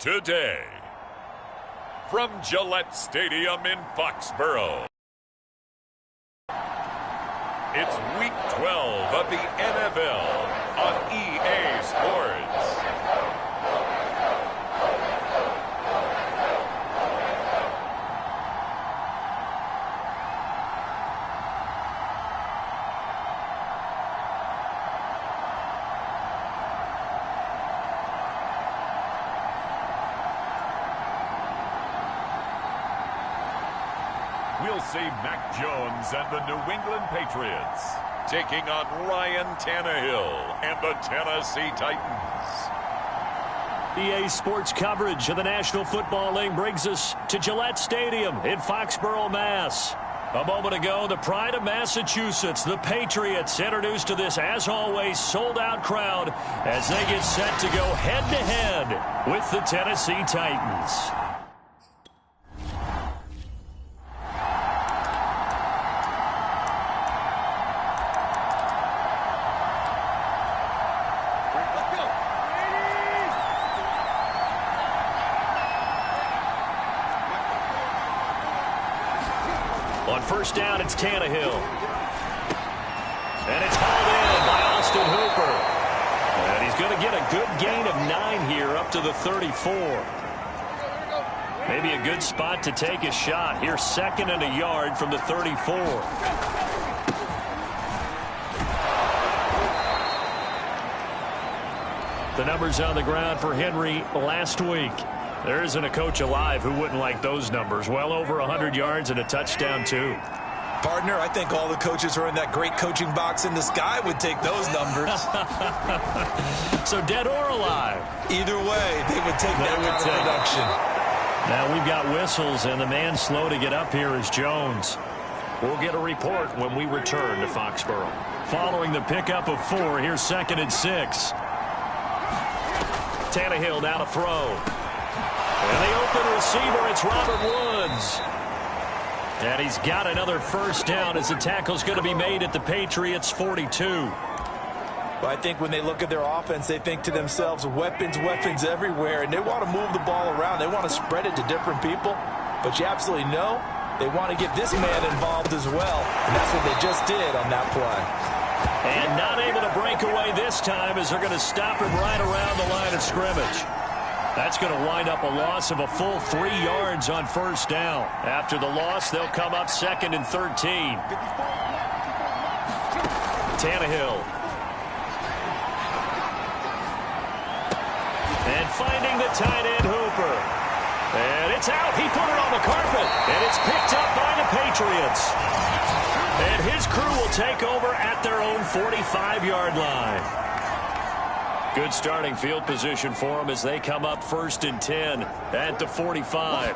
today. From Gillette Stadium in Foxborough, it's Week 12 of the NFL on EA Sports. We'll see Mac Jones and the New England Patriots taking on Ryan Tannehill and the Tennessee Titans. EA Sports coverage of the National Football League brings us to Gillette Stadium in Foxborough, Mass. A moment ago, the pride of Massachusetts, the Patriots, introduced to this, as always, sold-out crowd as they get set to go head-to-head with the Tennessee Titans. On first down, it's Tannehill. And it's hauled in by Austin Hooper. And he's going to get a good gain of 9 here up to the 34. Maybe a good spot to take a shot. Here, 2nd and a yard from the 34. The numbers on the ground for Henry last week. There isn't a coach alive who wouldn't like those numbers. Well over 100 yards and a touchdown, too. Partner, I think all the coaches who are in that great coaching box in the sky would take those numbers. So dead or alive? Either way, they would take that kind of production. Now we've got whistles, and the man slow to get up here is Jones. We'll get a report when we return to Foxborough. Following the pickup of 4, here's 2nd and 6. Tannehill now to throw. And the open receiver, it's Robert Woods. And he's got another first down as the tackle's going to be made at the Patriots' 42. Well, I think when they look at their offense, they think to themselves, weapons, weapons everywhere. And they want to move the ball around. They want to spread it to different people. But you absolutely know they want to get this man involved as well. And that's what they just did on that play. And not able to break away this time as they're going to stop him right around the line of scrimmage. That's going to wind up a loss of a full 3 yards on first down. After the loss, they'll come up 2nd and 13. Tannehill. And finding the tight end, Hooper. And it's out. He put it on the carpet. And it's picked up by the Patriots. And his crew will take over at their own 45-yard line. Good starting field position for them as they come up 1st and 10 at the 45.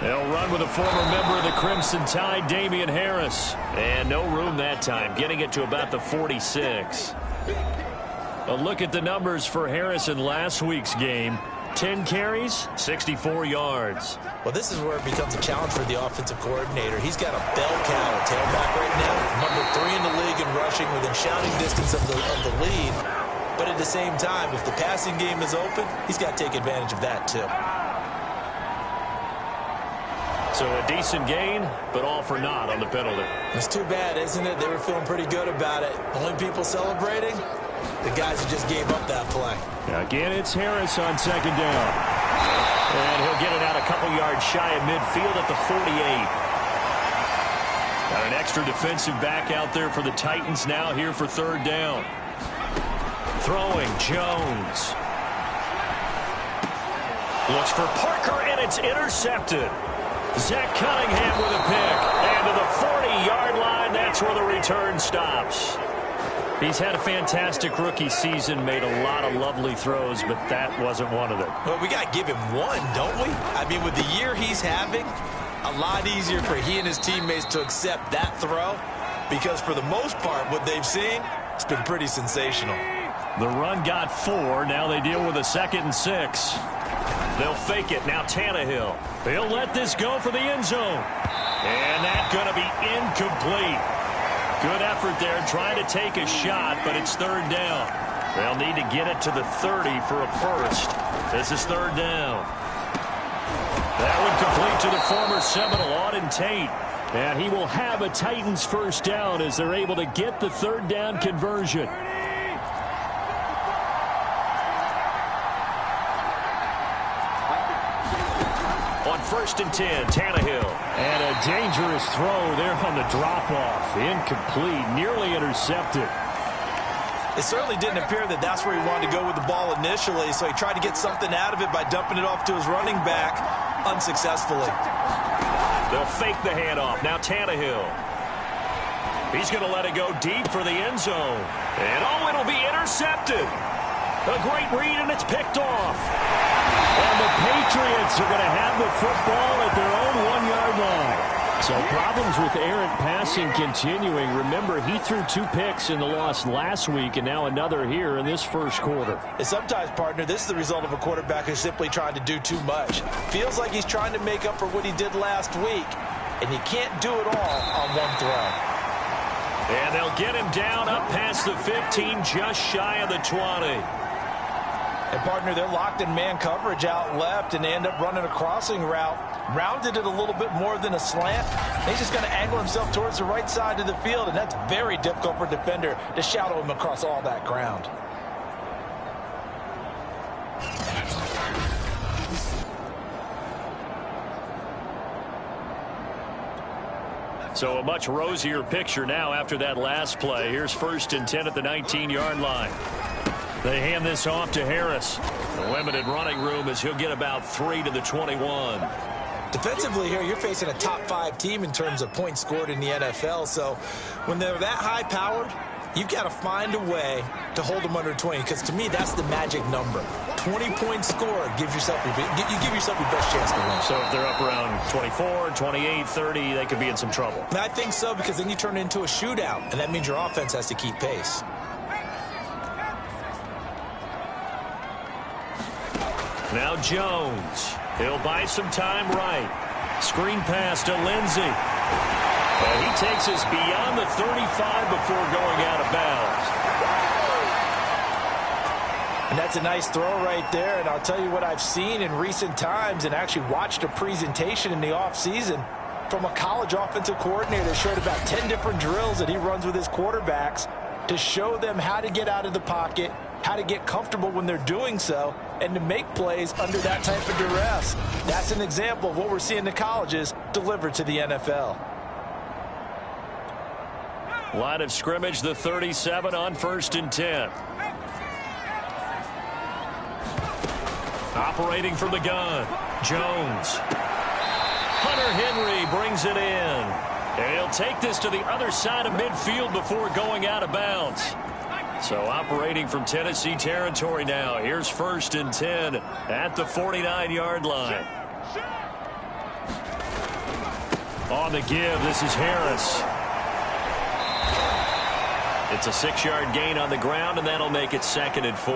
They'll run with a former member of the Crimson Tide, Damian Harris. And no room that time, getting it to about the 46. A look at the numbers for Harris in last week's game. 10 carries, 64 yards. Well, this is where it becomes a challenge for the offensive coordinator. He's got a bell cow tailback right now, number 3 in the league in rushing within shouting distance of the lead. But at the same time, if the passing game is open, he's got to take advantage of that too. So a decent gain, but all for naught on the penalty. It's too bad, isn't it? They were feeling pretty good about it. Only people celebrating, the guys who just gave up that play. Again, it's Harris on 2nd down. And he'll get it out a couple yards shy of midfield at the 48. Got an extra defensive back out there for the Titans now here for 3rd down. Throwing, Jones. Looks for Parker, and it's intercepted. Zach Cunningham with a pick. And to the 40-yard line, that's where the return stops. He's had a fantastic rookie season, made a lot of lovely throws, but that wasn't one of them. Well, we got to give him one, don't we? I mean, with the year he's having, a lot easier for he and his teammates to accept that throw because for the most part, what they've seen, it's been pretty sensational. The run got 4. Now they deal with a 2nd and 6. They'll fake it. Now Tannehill. He'll let this go for the end zone. And that's going to be incomplete. Good effort there trying to take a shot, but it's 3rd down. They'll need to get it to the 30 for a first. This is third down. That would complete to the former Seminole, Auden Tate. And he will have a Titans first down as they're able to get the third down conversion. On 1st and 10, Tannehill. And a dangerous throw there on the drop-off. Incomplete, nearly intercepted. It certainly didn't appear that that's where he wanted to go with the ball initially, so he tried to get something out of it by dumping it off to his running back unsuccessfully. They'll fake the handoff. Now Tannehill. He's going to let it go deep for the end zone. And, oh, it'll be intercepted. A great read, and it's picked off. And the Patriots are going to have the football at their own 1-yard line. So problems with errant passing continuing. Remember, he threw 2 picks in the loss last week, and now another here in this first quarter. And sometimes, partner, this is the result of a quarterback who's simply trying to do too much. Feels like he's trying to make up for what he did last week, and you can't do it all on one throw. And they'll get him down up past the 15, just shy of the 20. And, partner, they're locked in man coverage out left, and they end up running a crossing route. Rounded it a little bit more than a slant. He's just going to angle himself towards the right side of the field, and that's very difficult for a defender to shadow him across all that ground. So a much rosier picture now after that last play. Here's 1st and 10 at the 19-yard line. They hand this off to Harris. The limited running room as he'll get about 3 to the 21. Defensively here, you're facing a top 5 team in terms of points scored in the NFL. So when they're that high-powered, you've got to find a way to hold them under 20. Because to me, that's the magic number. 20 points scored gives yourself your best chance to win. So if they're up around 24, 28, 30, they could be in some trouble. And I think so, because then you turn it into a shootout, and that means your offense has to keep pace. Now Jones. He'll buy some time right. Screen pass to Lindsey. And he takes us beyond the 35 before going out of bounds. And that's a nice throw right there. And I'll tell you what I've seen in recent times and actually watched a presentation in the offseason from a college offensive coordinator that showed about 10 different drills that he runs with his quarterbacks to show them how to get out of the pocket, how to get comfortable when they're doing so, and to make plays under that type of duress. That's an example of what we're seeing the colleges deliver to the NFL. Line of scrimmage, the 37 on 1st and 10. Operating from the gun, Jones. Hunter Henry brings it in. And he'll take this to the other side of midfield before going out of bounds. So operating from Tennessee territory now. Here's 1st and 10 at the 49-yard line. On the give, this is Harris. It's a 6-yard gain on the ground, and that'll make it 2nd and 4.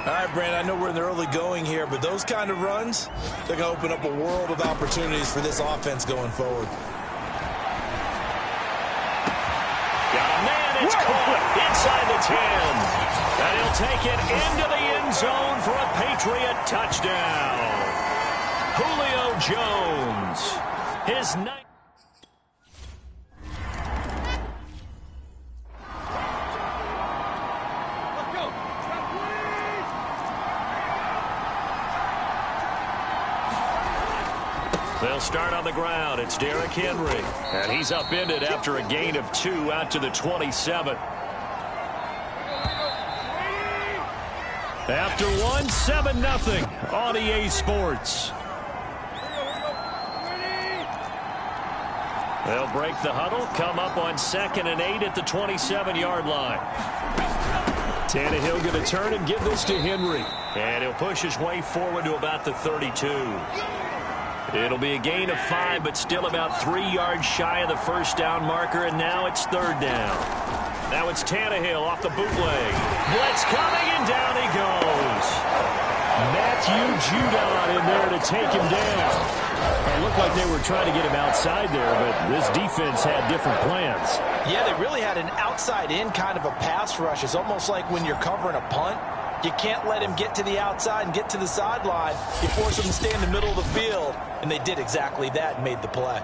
All right, Brandon, I know we're in the early going here, but those kind of runs, they're going to open up a world of opportunities for this offense going forward. Got a man, it's caught inside the 10. And he'll take it into the end zone for a Patriot touchdown. Julio Jones, his ninth. They'll start on the ground. It's Derrick Henry. And he's upended after a gain of 2 out to the 27. After one, 7-0 on EA Sports. They'll break the huddle, come up on 2nd and 8 at the 27-yard line. Tannehill going to turn and give this to Henry. And he'll push his way forward to about the 32. It'll be a gain of 5, but still about 3 yards shy of the first down marker, and now it's 3rd down. Now it's Tannehill off the bootleg. Blitz coming, and down he goes. Matthew Judon in there to take him down. It looked like they were trying to get him outside there, but this defense had different plans. Yeah, they really had an outside-in kind of a pass rush. It's almost like when you're covering a punt, You can't let him get to the outside and get to the sideline. You force him to stay in the middle of the field, and they did exactly that and made the play.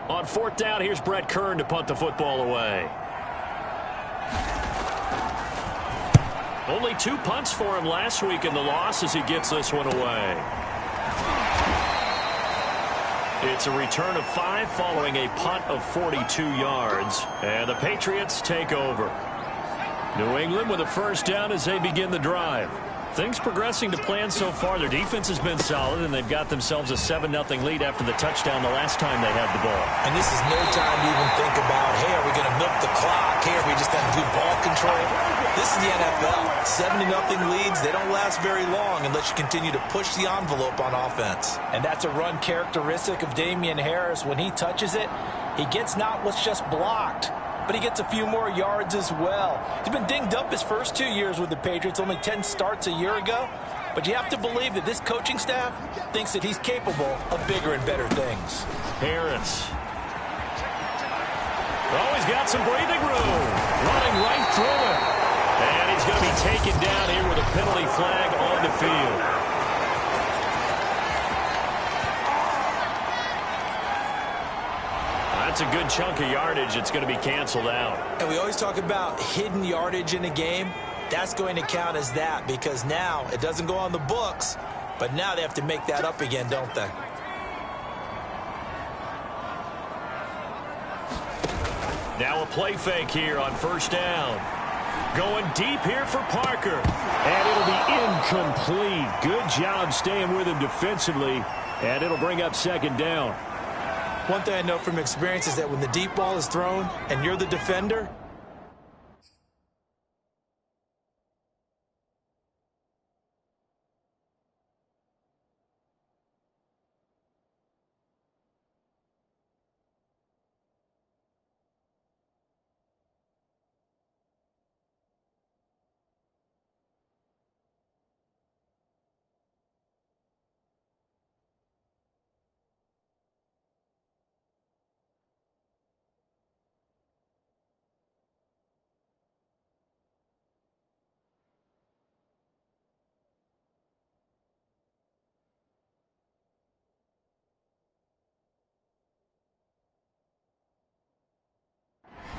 On fourth down, here's Brett Kern to punt the football away. Only 2 punts for him last week in the loss as he gets this one away. It's a return of 5 following a punt of 42 yards. And the Patriots take over. New England with a first down as they begin the drive. Things progressing to plan so far. Their defense has been solid, and they've got themselves a 7-0 lead after the touchdown the last time they had the ball. And this is no time to even think about, hey, are we going to milk the clock? Hey, are we just going to do ball control? This is the NFL. 7-0 leads, they don't last very long unless you continue to push the envelope on offense. And that's a run characteristic of Damian Harris. When he touches it, he gets not what's just blocked, but he gets a few more yards as well. He's been dinged up his first 2 years with the Patriots, only 10 starts a year ago. But you have to believe that this coaching staff thinks that he's capable of bigger and better things. Harris. Oh, he's got some breathing room. Running right through it. And he's going to be taken down here with a penalty flag on the field. That's a good chunk of yardage. It's going to be canceled out. And we always talk about hidden yardage in a game. That's going to count as that because now it doesn't go on the books, but now they have to make that up again, don't they? Now a play fake here on first down. Going deep here for Parker. And it'll be incomplete. Good job staying with him defensively, and it'll bring up second down. One thing I know from experience is that when the deep ball is thrown and you're the defender,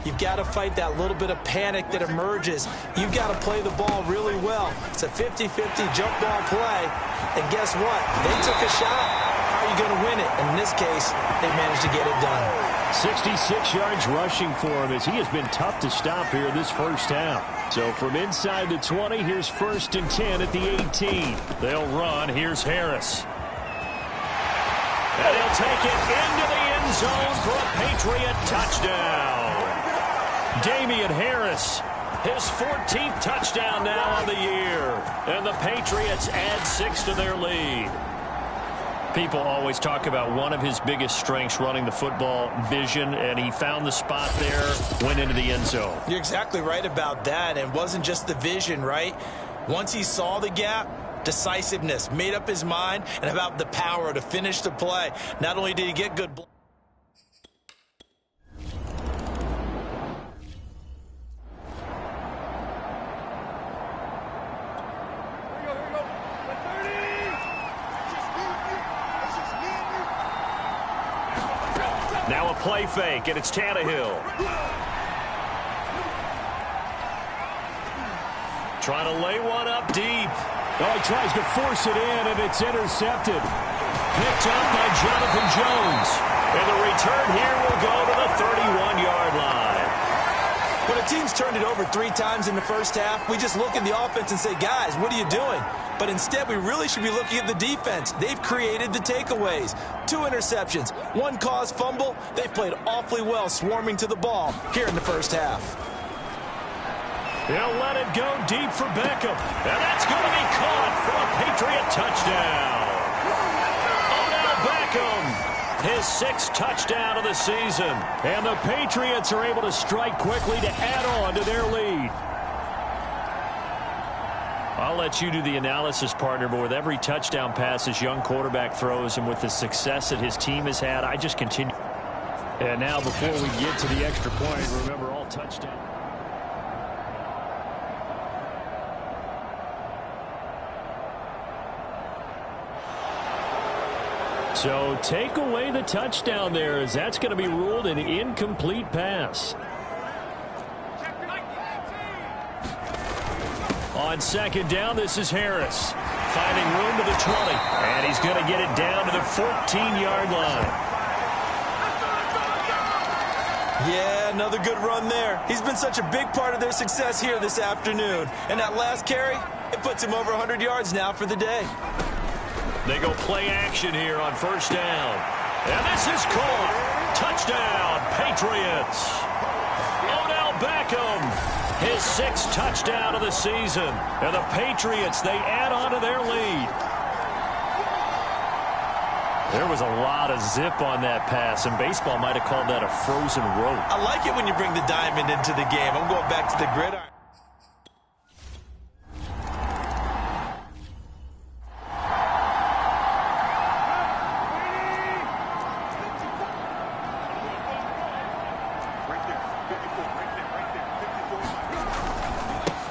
you've got to fight that little bit of panic that emerges. You've got to play the ball really well. It's a 50-50 jump ball play. And guess what? They took a shot. How are you going to win it? And in this case, they managed to get it done. 66 yards rushing for him as he has been tough to stop here this first half. So from inside the 20, here's first and 10 at the 18. They'll run. Here's Harris. And he'll take it into the end zone for a Patriot touchdown. Damian Harris, his 14th touchdown now on the year. And the Patriots add 6 to their lead. People always talk about one of his biggest strengths, running the football, vision, and he found the spot there, went into the end zone. You're exactly right about that. And it wasn't just the vision, right? Once he saw the gap, decisiveness, made up his mind, and about the power to finish the play. Not only did he get good block. Now a play fake, and it's Tannehill. Trying to lay one up deep. Oh, he tries to force it in, and it's intercepted. Picked up by Jonathan Jones. And the return here will go to the 31-yard line. When a team's turned it over 3 times in the first half, we just look at the offense and say, guys, what are you doing? But instead, we really should be looking at the defense. They've created the takeaways. 2 interceptions, 1 caused fumble. They've played awfully well swarming to the ball here in the first half. He'll let it go deep for Beckham. And that's going to be caught for a Patriot touchdown. Odell Beckham, his 6th touchdown of the season. And the Patriots are able to strike quickly to add on to their lead. I'll let you do the analysis, partner, but with every touchdown pass this young quarterback throws and with the success that his team has had, I just continue. And now before we get to the extra point, remember all touchdowns. So take away the touchdown there, as that's going to be ruled an incomplete pass. On second down, this is Harris. Finding room to the 20. And he's going to get it down to the 14-yard line. Yeah, another good run there. He's been such a big part of their success here this afternoon. And that last carry, it puts him over 100 yards now for the day. They go play action here on first down. And this is caught. Touchdown, Patriots. Odell Beckham, his 6th touchdown of the season. And the Patriots, they add on to their lead. There was a lot of zip on that pass, and baseball might have called that a frozen rope. I like it when you bring the diamond into the game. I'm going back to the gridiron.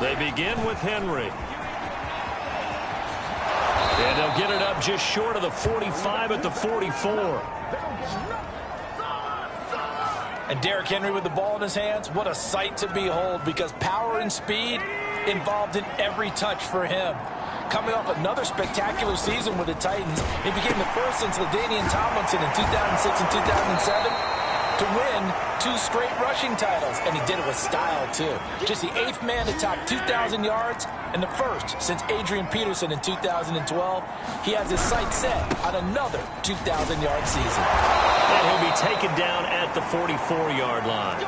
They begin with Henry. And they'll get it up just short of the 45 at the 44. And Derrick Henry with the ball in his hands, what a sight to behold, because power and speed involved in every touch for him. Coming off another spectacular season with the Titans, he became the first since LaDainian Tomlinson in 2006 and 2007 to win 2 straight rushing titles, and he did it with style too. Just the 8th man to top 2,000 yards and the first since Adrian Peterson in 2012. He has his sights set on another 2,000-yard season. And he'll be taken down at the 44-yard line.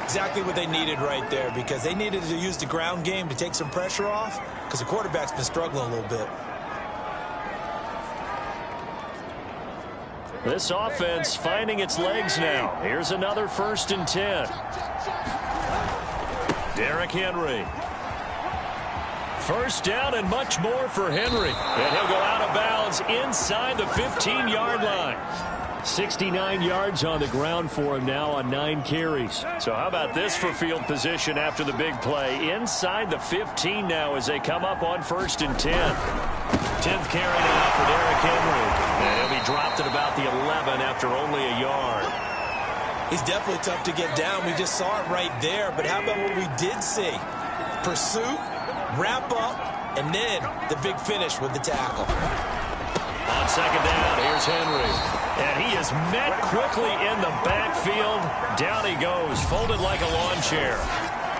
Exactly what they needed right there, because they needed to use the ground game to take some pressure off, because the quarterback's been struggling a little bit. This offense finding its legs now. Here's another 1st and 10. Derrick Henry. First down and much more for Henry. And he'll go out of bounds inside the 15-yard line. 69 yards on the ground for him now on 9 carries. So how about this for field position after the big play? Inside the 15 now as they come up on 1st and 10. 10th carry now for Derrick Henry. And he'll be dropped at about the 11 after only a yard. He's definitely tough to get down. We just saw it right there. But how about what we did see? Pursuit, wrap up, and then the big finish with the tackle. On second down, here's Henry. And he is met quickly in the backfield. Down he goes, folded like a lawn chair.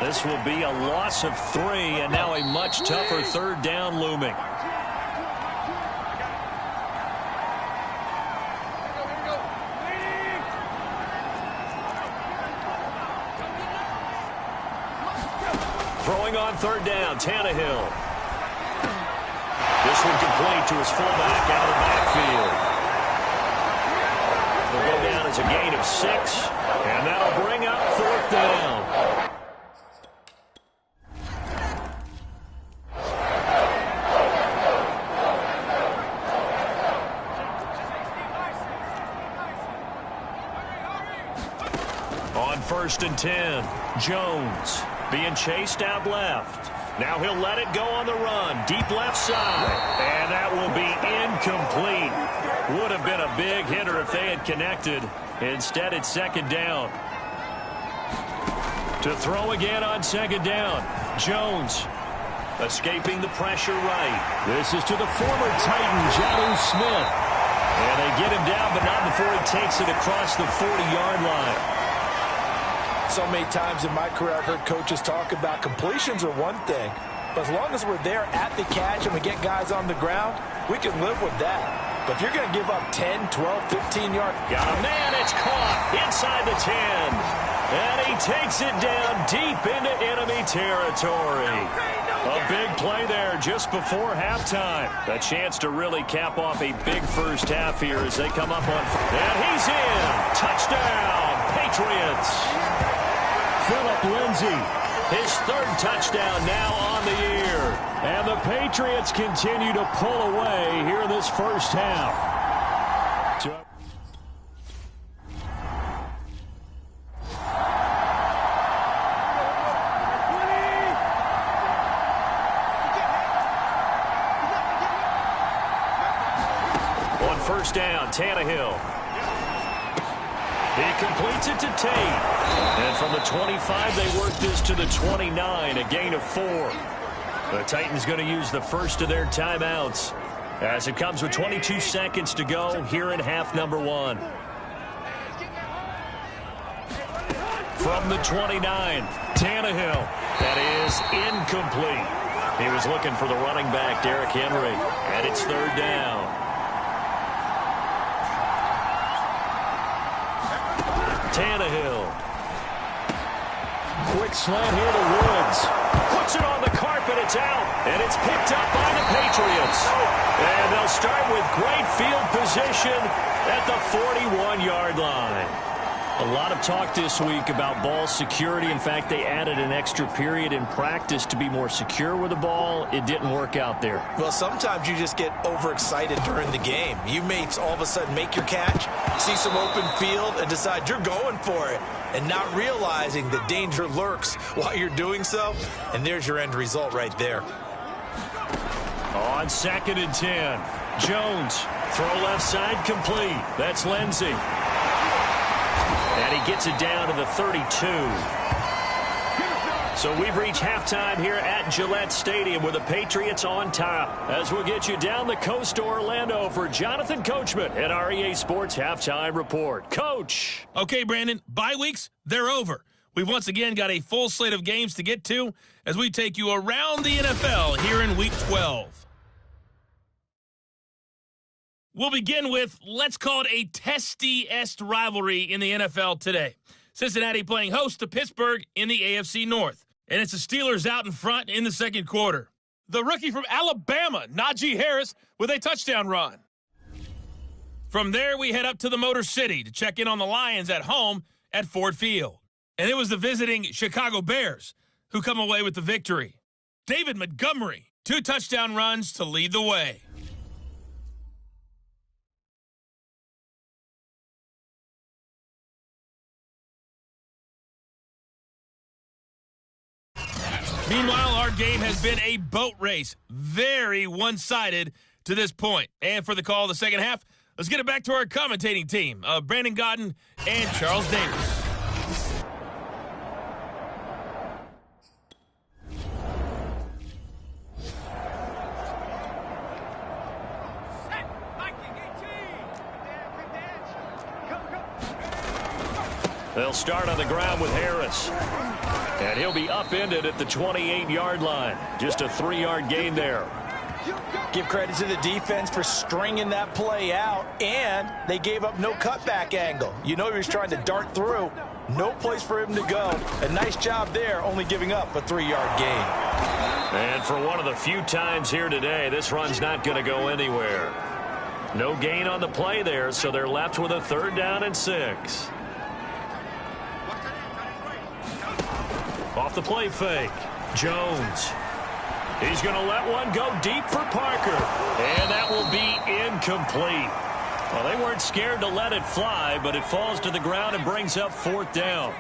This will be a loss of 3, and now a much tougher 3rd down looming. Throwing on 3rd down, Tannehill. This one complete to his fullback out of the backfield. Will go down as a gain of 6, and that'll bring up 4th down. On 1st and 10, Jones being chased out left. Now he'll let it go on the run, deep left side, and that will be incomplete. Would have been a big hitter if they had connected. Instead, it's 2nd down. To throw again on 2nd down, Jones escaping the pressure right. This is to the former Titan, Jonnu Smith. And they get him down, but not before he takes it across the 40-yard line. So many times in my career I've heard coaches talk about completions are one thing, but as long as we're there at the catch and we get guys on the ground, we can live with that. But if you're going to give up 10, 12, 15 yards. Got a man, it's caught inside the 10. And he takes it down deep into enemy territory. A big play there just before halftime. A chance to really cap off a big first half here as they come up on. And he's in. Touchdown, Patriots. Phillip Lindsay, his 3rd touchdown now on the year. And the Patriots continue to pull away here in this first half. first down. Tannehill. He completes it to Tate. And from the 25, they work this to the 29, a gain of 4. The Titans going to use the first of their timeouts as it comes with 22 seconds to go here in half number 1. From the 29, Tannehill. That is incomplete. He was looking for the running back, Derrick Henry, and it's third down. Tannehill. Quick slant here to Woods. Puts it on the carpet. It's out. And it's picked up by the Patriots. And they'll start with great field position at the 41-yard line. A lot of talk this week about ball security. In fact, they added an extra period in practice to be more secure with the ball. It didn't work out there. Well, sometimes you just get overexcited during the game. You may all of a sudden make your catch, see some open field, and decide you're going for it, and not realizing the danger lurks while you're doing so. And there's your end result right there. On 2nd and 10, Jones. Throw left side complete. That's Lindsey. And he gets it down to the 32. So we've reached halftime here at Gillette Stadium with the Patriots on top. As we'll get you down the coast to Orlando for Jonathan Coachman at REA Sports Halftime Report. Coach. Okay, Brandon, bye weeks, they're over. We've once again got a full slate of games to get to as we take you around the NFL here in Week 12. We'll begin with, let's call it a testy-est rivalry in the NFL today. Cincinnati playing host to Pittsburgh in the AFC North. And it's the Steelers out in front in the second quarter. The rookie from Alabama, Najee Harris, with a touchdown run. From there, we head up to the Motor City to check in on the Lions at home at Ford Field. And it was the visiting Chicago Bears who come away with the victory. David Montgomery, 2 touchdown runs to lead the way. Meanwhile, our game has been a boat race, very one-sided to this point. And for the call of the second half, let's get it back to our commentating team, Brandon Godden and Charles Davis. They'll start on the ground with Harris. And he'll be upended at the 28-yard line. Just a 3-yard gain there. Give credit to the defense for stringing that play out, and they gave up no cutback angle. You know he was trying to dart through. No place for him to go. A nice job there, only giving up a 3-yard gain. And for one of the few times here today, this run's not going to go anywhere. No gain on the play there, so they're left with a 3rd down and 6. Off the play fake, Jones. He's going to let one go deep for Parker. And that will be incomplete. Well, they weren't scared to let it fly, but it falls to the ground and brings up 4th down.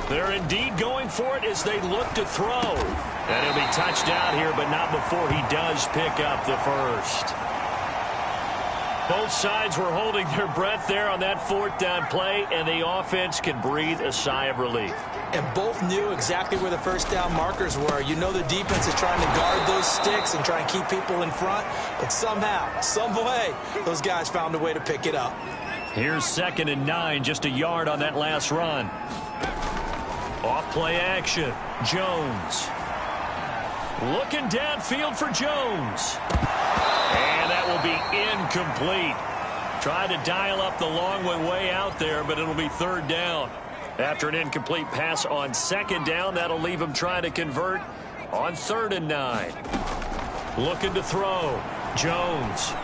They're indeed going for it as they look to throw. And he'll be touched down here, but not before he does pick up the first. Both sides were holding their breath there on that 4th down play, and the offense can breathe a sigh of relief. And both knew exactly where the first down markers were. You know the defense is trying to guard those sticks and try and keep people in front, but somehow, some way, those guys found a way to pick it up. Here's 2nd and 9, just a yard on that last run. Off play action, Jones. Looking downfield for Jones. And that will be incomplete. Tried to dial up the long way out there, but it'll be 3rd down. After an incomplete pass on 2nd down, that'll leave him trying to convert on 3rd and 9. Looking to throw. Jones.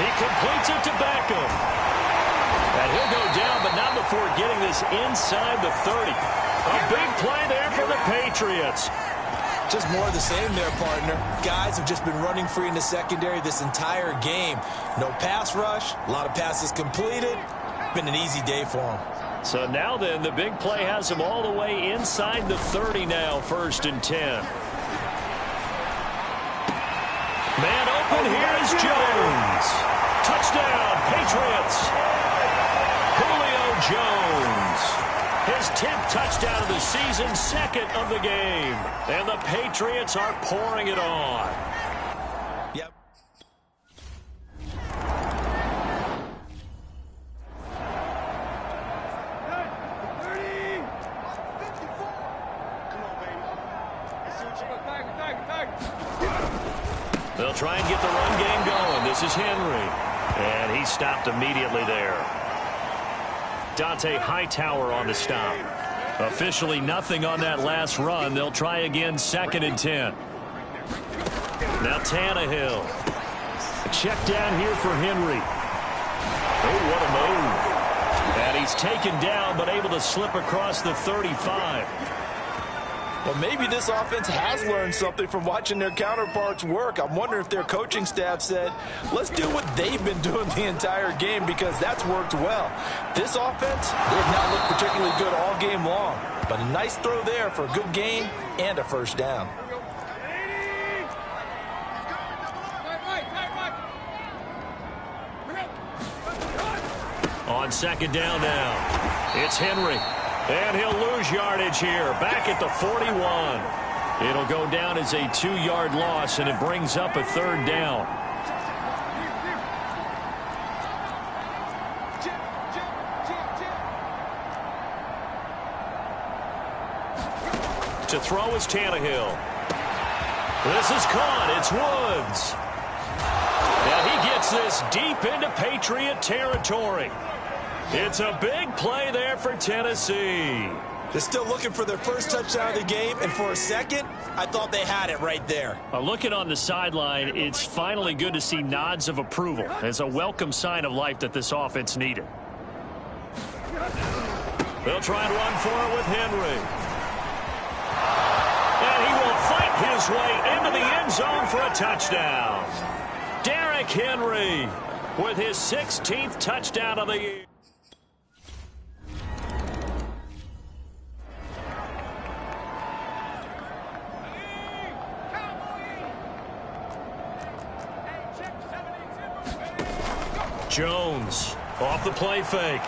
He completes it to Beckham. And he'll go down, but not before getting this inside the 30. A big play there for the Patriots. Just more of the same there, partner. Guys have just been running free in the secondary this entire game. No pass rush, a lot of passes completed. Been an easy day for them. So now then, the big play has him all the way inside the 30 now, 1st and 10. Man And here's Jones. Touchdown, Patriots. Julio Jones. His 10th touchdown of the season, 2nd of the game. And the Patriots are pouring it on. Yep. They'll try and get the run game going. This is Henry. And he stopped immediately there. Dante Hightower on the stop. Officially nothing on that last run. They'll try again, 2nd and 10. Now Tannehill. Check down here for Henry. Oh, what a move. And he's taken down, but able to slip across the 35. Well, maybe this offense has learned something from watching their counterparts work. I'm wondering if their coaching staff said, let's do what they've been doing the entire game, because that's worked well. This offense, they have not looked particularly good all game long, but a nice throw there for a good gain and a first down. On 2nd down now, it's Henry. And he'll lose yardage here, back at the 41. It'll go down as a 2-yard loss, and it brings up a 3rd down. To throw is Tannehill. This is caught. It's Woods. Now he gets this deep into Patriot territory. It's a big play there for Tennessee. They're still looking for their first touchdown of the game, and for a second, I thought they had it right there. Looking on the sideline, it's finally good to see nods of approval. It's a welcome sign of life that this offense needed. They'll try and run for it with Henry. And he will fight his way into the end zone for a touchdown. Derrick Henry with his 16th touchdown of the year. Jones off the play fake.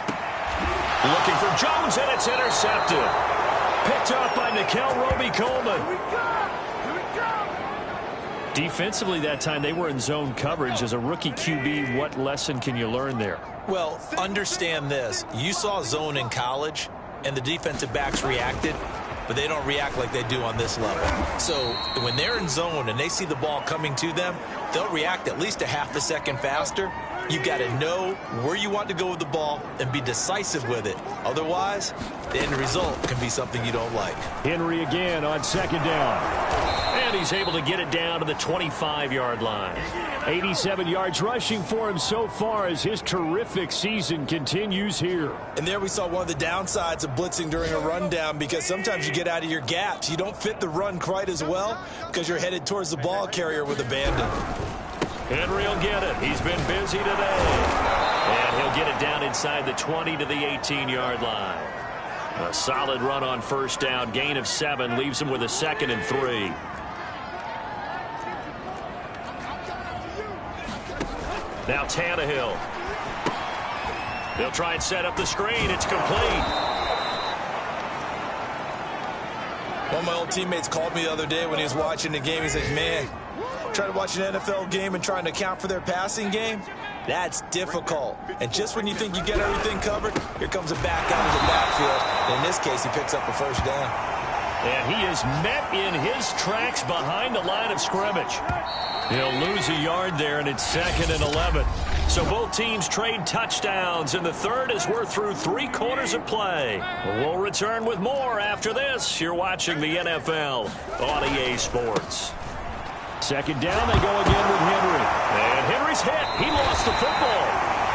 Looking for Jones, and it's intercepted. Picked up by Nickel Roby-Coleman. Defensively that time, they were in zone coverage. As a rookie QB, what lesson can you learn there? Well, understand this. You saw zone in college, and the defensive backs reacted, but they don't react like they do on this level. So when they're in zone and they see the ball coming to them, they'll react at least a half a second faster. You've got to know where you want to go with the ball and be decisive with it. Otherwise, the end result can be something you don't like. Henry again on 2nd down. And he's able to get it down to the 25-yard line. 87 yards rushing for him so far as his terrific season continues here. And there we saw one of the downsides of blitzing during a rundown, because sometimes you get out of your gaps. You don't fit the run quite as well because you're headed towards the ball carrier with abandon. Henry will get it. He's been busy today. And he'll get it down inside the 20 to the 18-yard line. A solid run on first down. Gain of 7 leaves him with a 2nd and 3. Now Tannehill. They'll try and set up the screen. It's complete. One of my old teammates called me the other day when he was watching the game. He's like, man, trying to watch an NFL game and trying to account for their passing game, that's difficult. And just when you think you get everything covered, here comes a back out of the backfield. In this case, he picks up a first down. And he is met in his tracks behind the line of scrimmage. He'll lose a yard there, and it's 2nd and 11. So both teams trade touchdowns in the third as we're through 3 quarters of play. We'll return with more after this. You're watching the NFL on EA Sports. 2nd down, they go again with Henry. And Henry's hit. He lost the football.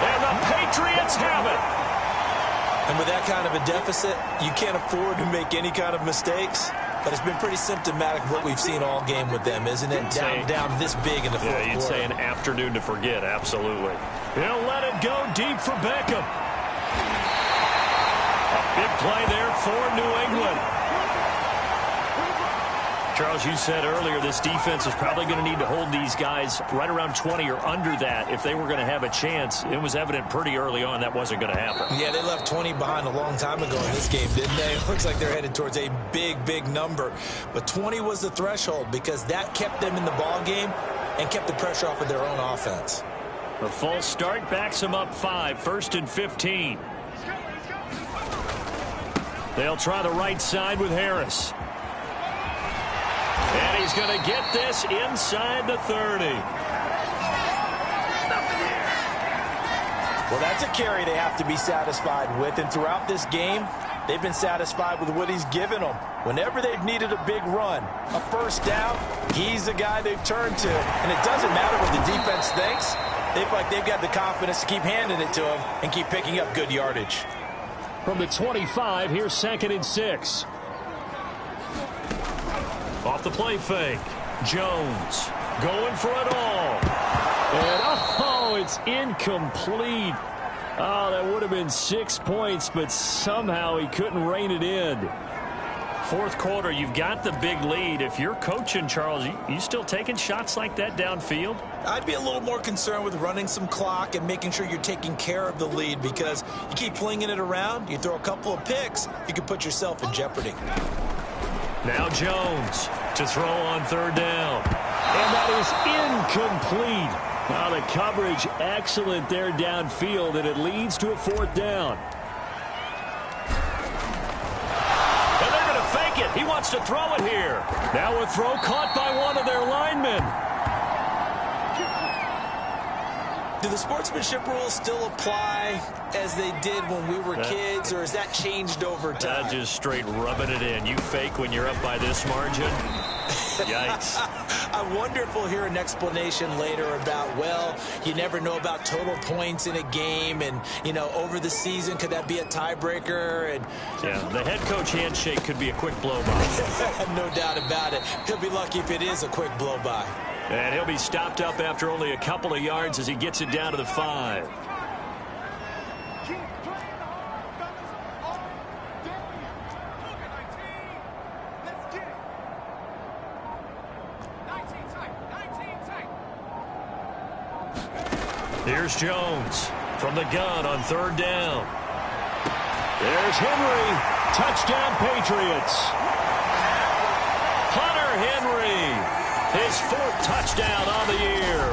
And the Patriots have it. And with that kind of a deficit, you can't afford to make any kind of mistakes. But it's been pretty symptomatic of what we've seen all game with them, isn't it? Down this big in the fourth quarter. Yeah, you'd say an afternoon to forget, absolutely. He'll let it go deep for Beckham. A big play there for New England. Charles, you said earlier this defense is probably going to need to hold these guys right around 20 or under that if they were going to have a chance. It was evident pretty early on that wasn't going to happen. Yeah, they left 20 behind a long time ago in this game, didn't they? It looks like they're headed towards a big, big number. But 20 was the threshold because that kept them in the ball game and kept the pressure off of their own offense. The false start backs them up 5, 1st and 15. They'll try the right side with Harris. And he's going to get this inside the 30. Well, that's a carry they have to be satisfied with. And throughout this game, they've been satisfied with what he's given them. Whenever they've needed a big run, a first down, he's the guy they've turned to. And it doesn't matter what the defense thinks. They feel like they've got the confidence to keep handing it to him and keep picking up good yardage. From the 25, here's 2nd and 6. Off the play fake. Jones going for it all. And, it's incomplete. Oh, that would have been 6 points, but somehow he couldn't rein it in. Fourth quarter, you've got the big lead. If you're coaching, Charles, you still taking shots like that downfield? I'd be a little more concerned with running some clock and making sure you're taking care of the lead because you keep flinging it around, you throw a couple of picks, you can put yourself in jeopardy. Now Jones to throw on 3rd down. And that is incomplete. Now the coverage excellent there downfield, and it leads to a 4th down. And they're going to fake it. He wants to throw it here. Now a throw caught by one of their linemen. Do the sportsmanship rules still apply as they did when we were kids, or has that changed over time? Just straight rubbing it in. You fake when you're up by this margin? Yikes. I wonder if we'll hear an explanation later about, well, you never know about total points in a game, and, over the season, could that be a tiebreaker? And yeah, the head coach handshake could be a quick blow-by. No doubt about it. He'll be lucky if it is a quick blow-by. And he'll be stopped up after only a couple of yards as he gets it down to the 5. Here's Jones from the gun on 3rd down. There's Henry. Touchdown, Patriots. Hunter Henry. His 4th touchdown on the year.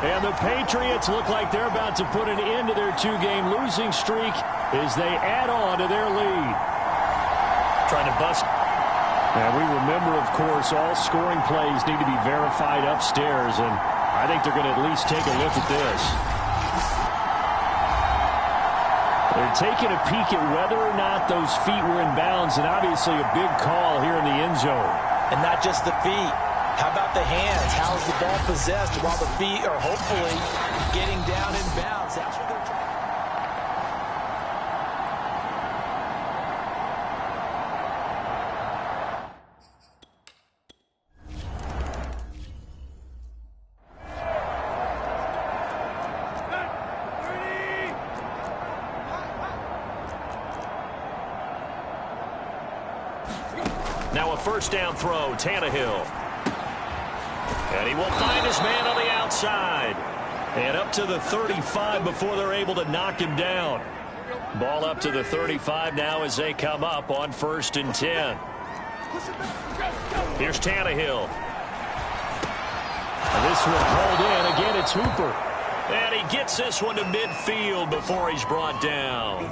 And the Patriots look like they're about to put an end to their 2-game losing streak as they add on to their lead. Trying to bust. And we remember, of course, all scoring plays need to be verified upstairs, and I think they're going to at least take a look at this. They're taking a peek at whether or not those feet were in bounds, and obviously a big call here in the end zone. And not just the feet. How about the hands? How is the ball possessed while the feet are hopefully getting down in bounds? That's what they're trying. Now a 1st down throw, Tannehill. And he will find his man on the outside. And up to the 35 before they're able to knock him down. Ball up to the 35 now as they come up on 1st and 10. Here's Tannehill. And this one called in. Again, it's Hooper. And he gets this one to midfield before he's brought down.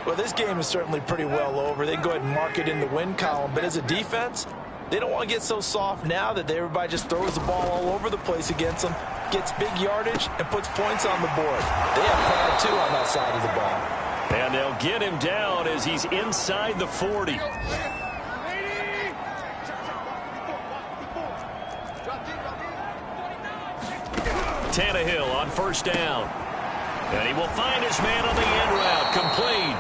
Well, this game is certainly pretty well over. They can go ahead and mark it in the win column. But as a defense, they don't want to get so soft now that everybody just throws the ball all over the place against them, gets big yardage, and puts points on the board. They have power, too, on that side of the ball. And they'll get him down as he's inside the 40. Tannehill on 1st down. And he will find his man on the end route, complete.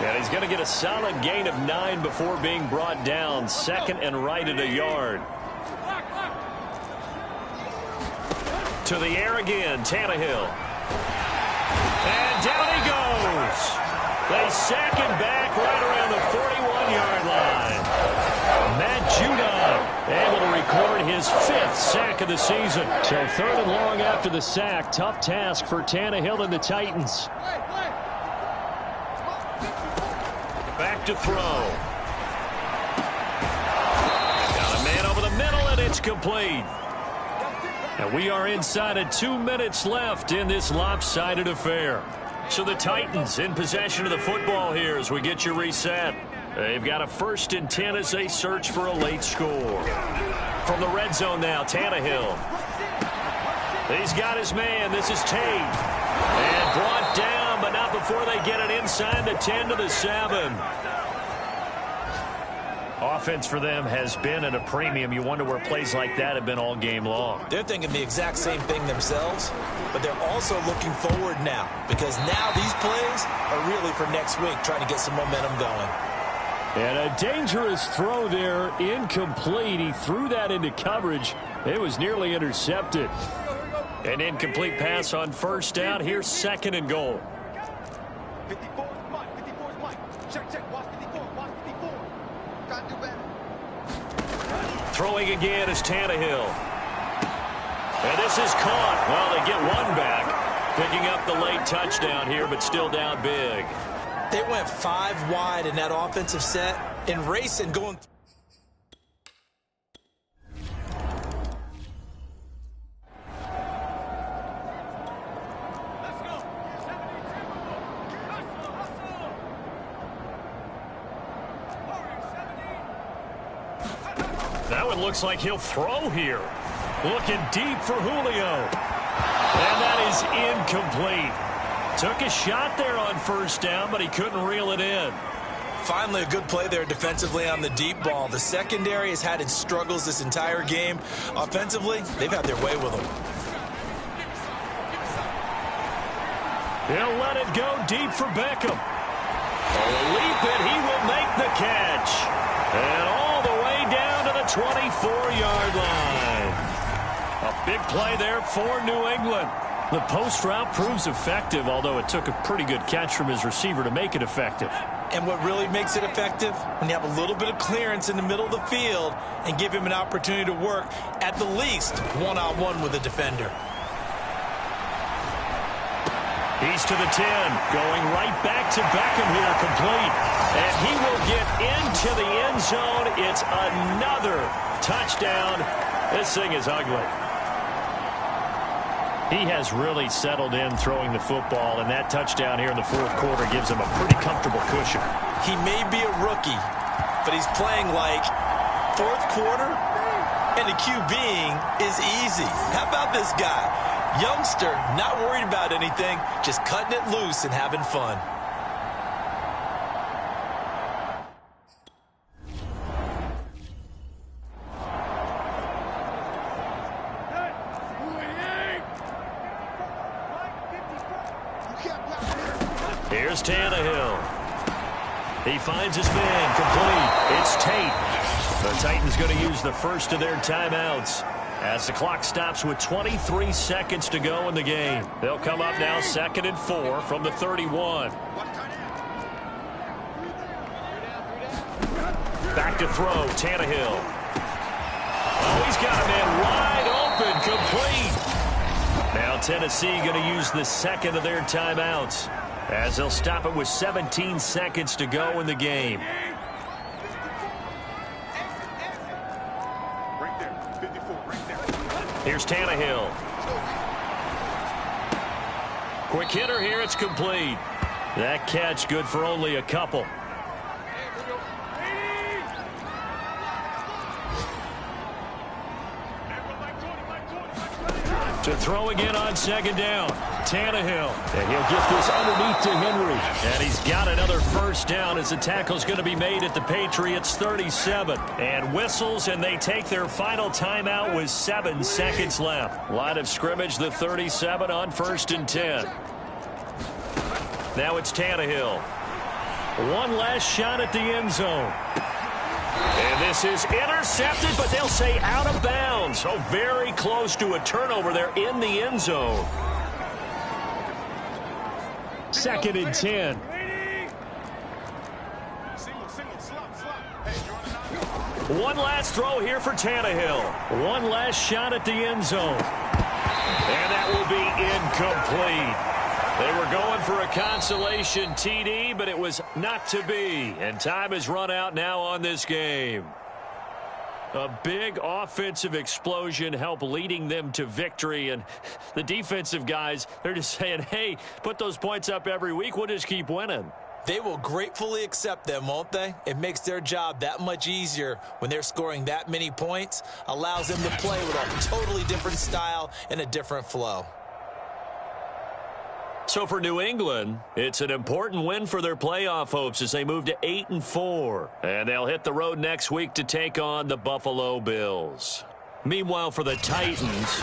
And he's going to get a solid gain of 9 before being brought down. 2nd and right at a yard. To the air again, Tannehill. And down he goes. They sack him back right around the 41-yard line. Matt Judon record his 5th sack of the season. So 3rd and long after the sack. Tough task for Tannehill and the Titans. Back to throw. Got a man over the middle, and it's complete. And we are inside of 2 minutes left in this lopsided affair. So the Titans in possession of the football here as we get you reset. They've got a 1st and 10 as they search for a late score. From the red zone now, Tannehill. He's got his man. This is Tate. And brought down, but not before they get it inside the 10 to the 7. Offense for them has been at a premium. You wonder where plays like that have been all game long. They're thinking the exact same thing themselves, but they're also looking forward now because now these plays are really for next week, trying to get some momentum going. And a dangerous throw there, incomplete. He threw that into coverage. It was nearly intercepted. An incomplete pass on 1st down. Here's 2nd and goal. 54 is Mike. 54 is Mike. Check. Watch 54. Watch 54. Got to do better. Throwing again is Tannehill. And this is caught. Well, they get one back. Picking up the late touchdown here, but still down big. They went 5 wide in that offensive set and racing going. That one looks like he'll throw here. Looking deep for Julio. And that is incomplete. Took a shot there on 1st down, but he couldn't reel it in. Finally, a good play there defensively on the deep ball. The secondary has had its struggles this entire game. Offensively, they've had their way with them. He'll let it go deep for Beckham. Leap it, he will make the catch. And all the way down to the 24-yard line. A big play there for New England. The post route proves effective, although it took a pretty good catch from his receiver to make it effective. And what really makes it effective? When you have a little bit of clearance in the middle of the field and give him an opportunity to work, at the least, one-on-one with a defender. He's to the 10, going right back to Beckham here, complete. And he will get into the end zone. It's another touchdown. This thing is ugly. He has really settled in throwing the football, and that touchdown here in the 4th quarter gives him a pretty comfortable cushion. He may be a rookie, but he's playing like 4th quarter, and the QBing is easy. How about this guy? Youngster, not worried about anything, just cutting it loose and having fun. Here's Tannehill. He finds his man, complete. It's Tate. The Titans going to use the first of their timeouts as the clock stops with 23 seconds to go in the game. They'll come up now 2nd and 4 from the 31. Back to throw, Tannehill. Oh, he's got a man wide open, complete. Now Tennessee going to use the 2nd of their timeouts as they'll stop it with 17 seconds to go in the game. Here's Tannehill. Quick hitter here, it's complete. That catch good for only a couple. To throw again on 2nd down. Tannehill. And he'll get this underneath to Henry. And he's got another 1st down as the tackle's going to be made at the Patriots 37. And whistles, and they take their final timeout with 7 seconds left. Line of scrimmage, the 37 on 1st and 10. Now it's Tannehill. One last shot at the end zone. And this is intercepted, but they'll say out of bounds. So very close to a turnover there in the end zone. 2nd and 10. Single, slop. Hey, you're on a One last throw here for Tannehill. One last shot at the end zone. And that will be incomplete. They were going for a consolation TD, but it was not to be. And time has run out now on this game. A big offensive explosion helped leading them to victory. And the defensive guys, they're just saying, hey, put those points up every week. We'll just keep winning. They will gratefully accept them, won't they? It makes their job that much easier when they're scoring that many points. Allows them to play with a totally different style and a different flow. So for New England, it's an important win for their playoff hopes as they move to 8-4. And they'll hit the road next week to take on the Buffalo Bills. Meanwhile, for the Titans,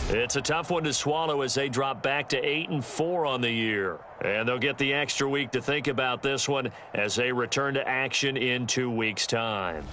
it's a tough one to swallow as they drop back to 8-4 on the year. And they'll get the extra week to think about this one as they return to action in 2 weeks' time.